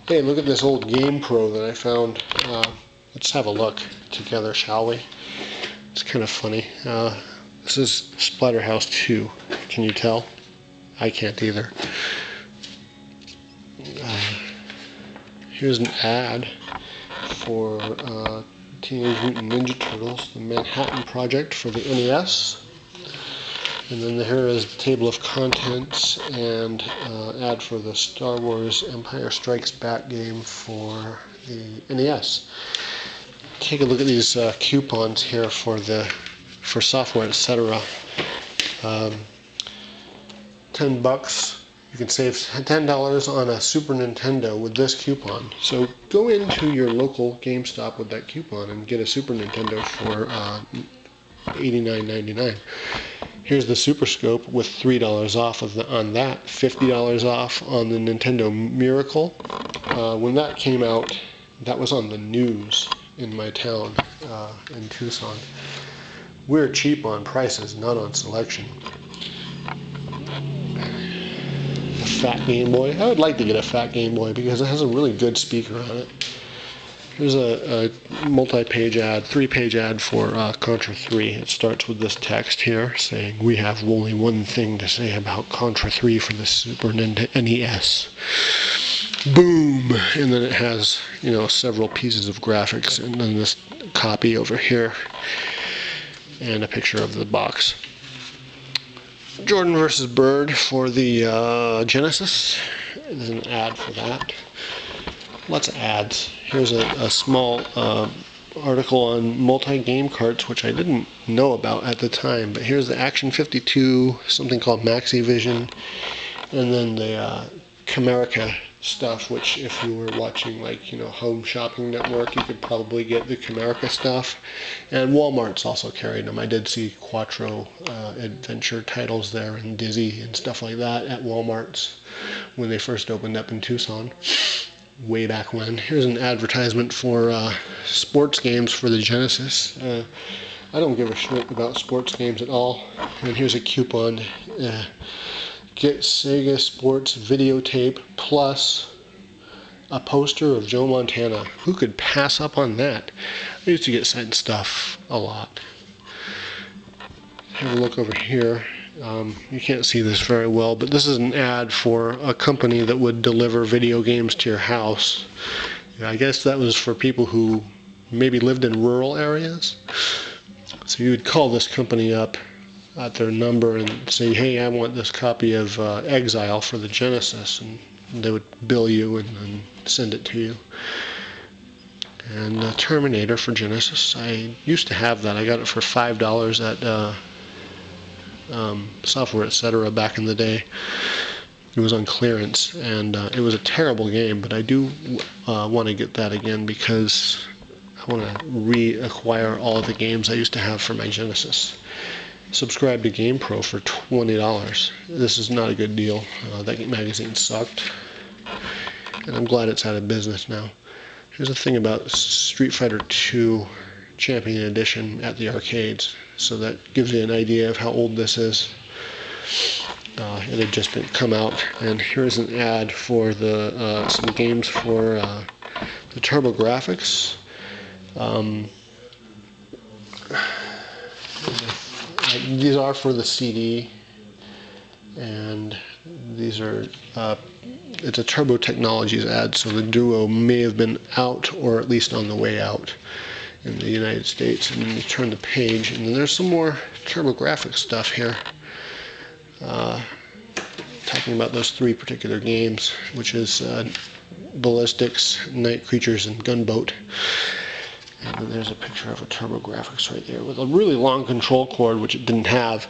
Hey, look at this old GamePro that I found. Let's have a look together, shall we? It's kind of funny. This is Splatterhouse 2. Can you tell? I can't either. Here's an ad for Teenage Mutant Ninja Turtles, the Manhattan Project for the NES. And then here is the table of contents and ad for the Star Wars Empire Strikes Back game for the NES. Take a look at these coupons here for software, etc. $10. You can save $10 on a Super Nintendo with this coupon. So go into your local GameStop with that coupon and get a Super Nintendo for $89.99. Here's the Super Scope with $3 off on that, $50 off on the Nintendo Miracle. When that came out, that was on the news in my town in Tucson. We're cheap on prices, not on selection. A fat Game Boy. I would like to get a fat Game Boy because it has a really good speaker on it. Here's a multi-page ad, 3-page ad for Contra 3. It starts with this text here saying, "We have only one thing to say about Contra 3 for the Super NES." Boom! And then it has, several pieces of graphics, and then this copy over here, and a picture of the box. Jordan vs. Bird for the Genesis. There's an ad for that. Lots of ads. Here's a small article on multi-game carts, which I didn't know about at the time. But here's the Action 52, something called Maxi Vision, and then the Camerica stuff, which if you were watching Home Shopping Network, you could probably get the Camerica stuff. And Walmart's also carried them. I did see Quattro adventure titles there and Dizzy and stuff like that at Walmart's when they first opened up in Tucson. Way back when. Here's an advertisement for sports games for the Genesis. I don't give a shit about sports games at all. And here's a coupon. Get Sega Sports videotape plus a poster of Joe Montana. Who could pass up on that? I used to get sent stuff a lot. Have a look over here. You can't see this very well, but this is an ad for a company that would deliver video games to your house. I guess that was for people who maybe lived in rural areas. So you would call this company up at their number and say, "Hey, I want this copy of Exile for the Genesis," and they would bill you and then send it to you. And Terminator for Genesis. I used to have that. I got it for $5 at Software, etc. back in the day. It was on clearance, and it was a terrible game, but I do want to get that again because I want to reacquire all of the games I used to have for my Genesis. Subscribe to GamePro for $20. This is not a good deal. That magazine sucked, and I'm glad it's out of business now. Here's a thing about Street Fighter 2 Champion Edition at the arcades, so that gives you an idea of how old this is. It had just come out, and here's an ad for some games for the TurboGrafx. These are for the CD, and these are it's a Turbo Technologies ad, so the Duo may have been out or at least on the way out in the United States. And then you turn the page, and then there's some more TurboGrafx stuff here, talking about those 3 particular games, which is Ballistics, Night Creatures, and Gunboat. And then there's a picture of a TurboGrafx right there with a really long control cord, which it didn't have.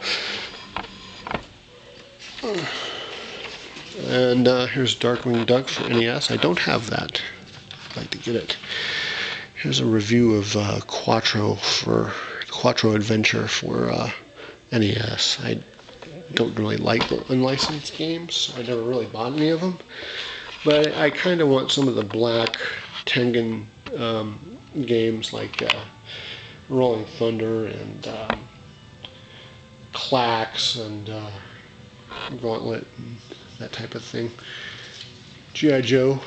And here's Darkwing Duck for NES. I don't have that. I'd like to get it. Here's a review of Quattro Adventure for NES. I don't really like the unlicensed games, so I never really bought any of them. But I kind of want some of the black Tengen games like Rolling Thunder and Clax and Gauntlet and that type of thing. G.I. Joe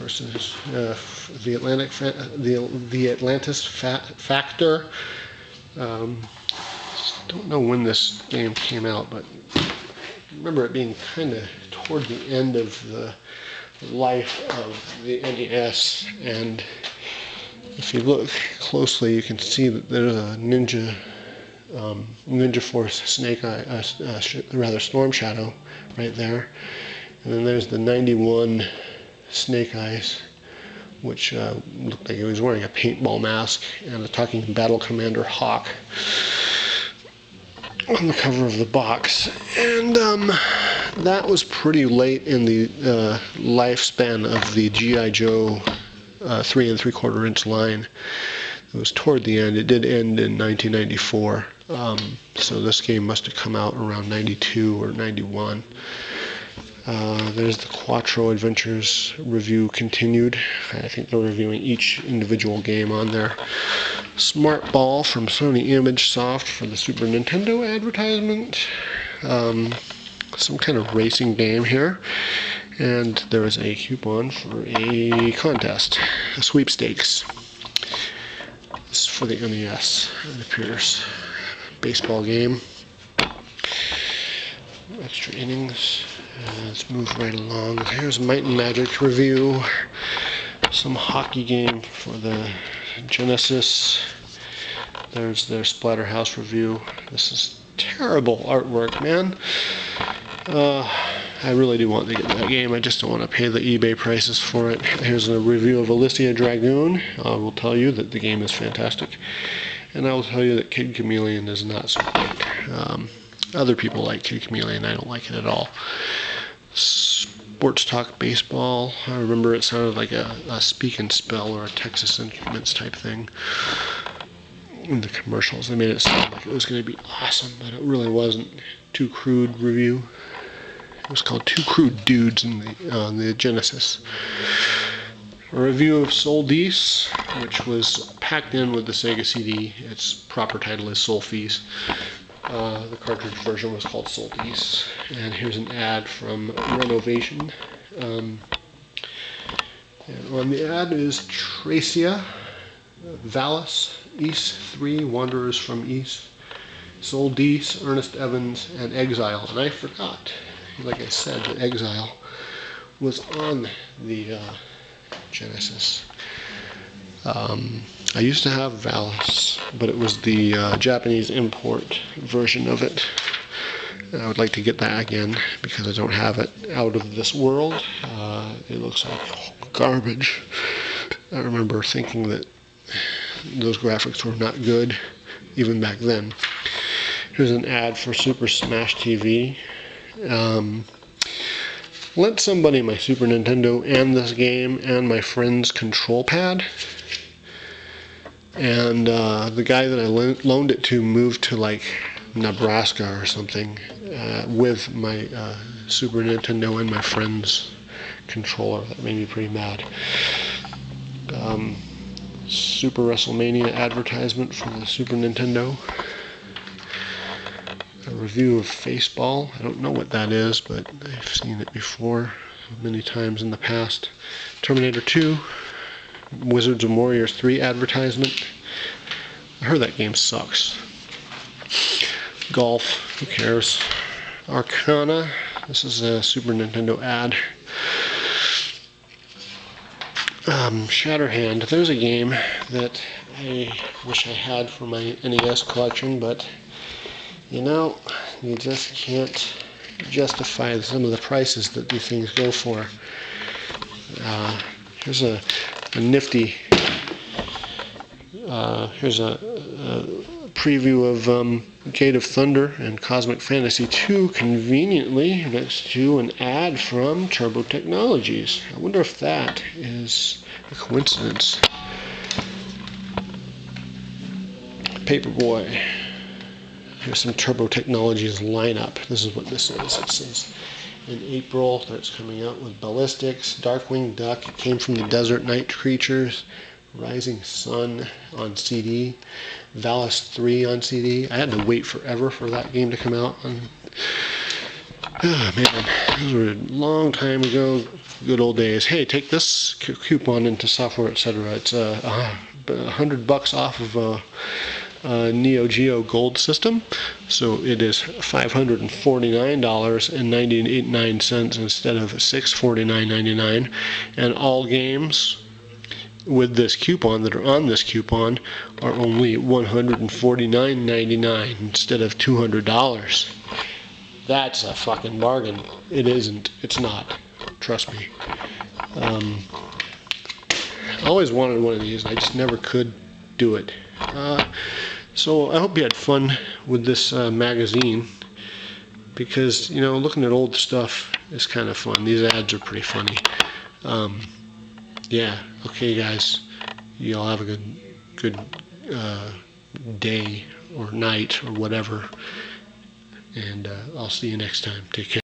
versus the Atlantis Factor. Don't know when this game came out, but I remember it being kind of toward the end of the life of the NES, and if you look closely, you can see that there's a Ninja Force Snake Eye, rather Storm Shadow, right there, and then there's the 91 Snake Eyes, which looked like he was wearing a paintball mask, and a talking Battle Commander Hawk on the cover of the box. And that was pretty late in the lifespan of the G.I. Joe 3 3/4 inch line. It was toward the end. It did end in 1994. So this game must have come out around 92 or 91. There's the Quattro Adventures review continued. I think they're reviewing each individual game on there. Smart Ball from Sony ImageSoft for the Super Nintendo advertisement. Some kind of racing game here. And there is a coupon for a contest, a sweepstakes. This is for the NES, it appears. Baseball game. Extra innings. Let's move right along. Here's Might and Magic review. Some hockey game for the Genesis. There's their Splatterhouse review. This is terrible artwork, man. I really do want to get that game. I just don't want to pay the eBay prices for it. Here's a review of Alicia Dragoon. I will tell you that the game is fantastic. And I will tell you that Kid Chameleon is not so great. Other people like Kid Chameleon. I don't like it at all. Sports Talk Baseball. I remember it sounded like a Speak and Spell or a Texas Instruments type thing in the commercials. They made it sound like it was going to be awesome, but it really wasn't. Too Crude review. It was called Two Crude Dudes on the Genesis. A review of Soldice, which was packed in with the Sega CD. Its proper title is Solfice. The cartridge version was called Soldice. And here's an ad from Renovation. And on the ad is Tracia, Valis, East 3, Wanderers from East, Soldice, Ernest Evans, and Exile. And I forgot, like I said, that Exile was on the Genesis. I used to have Valis, but it was the Japanese import version of it. And I would like to get that again because I don't have it out of this world. It looks like garbage. I remember thinking that those graphics were not good even back then. Here's an ad for Super Smash TV. Lent somebody my Super Nintendo and this game and my friend's control pad. And the guy that I loaned it to moved to like Nebraska or something with my Super Nintendo and my friend's controller. That made me pretty mad. Super WrestleMania advertisement for the Super Nintendo. A review of Faceball. I don't know what that is, but I've seen it before many times in the past. Terminator 2. Wizards and Warriors 3 advertisement. I heard that game sucks. Golf. Who cares? Arcana. This is a Super Nintendo ad. Shatterhand. There's a game that I wish I had for my NES collection, but you know, you just can't justify some of the prices that these things go for. Here's a nifty. Here's a preview of Gate of Thunder and Cosmic Fantasy 2, conveniently next to an ad from Turbo Technologies. I wonder if that is a coincidence. Paperboy. Here's some Turbo Technologies lineup. This is what this is. It says in April that it's coming out with Ballistics, Darkwing Duck, It Came from the Desert, Night Creatures, Rising Sun on CD, Valis 3 on CD. I had to wait forever for that game to come out. Oh, man, those were a long time ago. Good old days. Hey, take this coupon into software, etc. It's $100 off of a Neo Geo Gold system, so it is $549.99 instead of $649.99, and all games with this coupon that are on this coupon are only $149.99 instead of $200. That's a fucking bargain. It isn't. It's not. Trust me. I always wanted one of these, and I just never could do it. So I hope you had fun with this magazine, because, you know, looking at old stuff is kind of fun. These ads are pretty funny. Yeah. Okay, guys. You all have a good day or night or whatever. And I'll see you next time. Take care.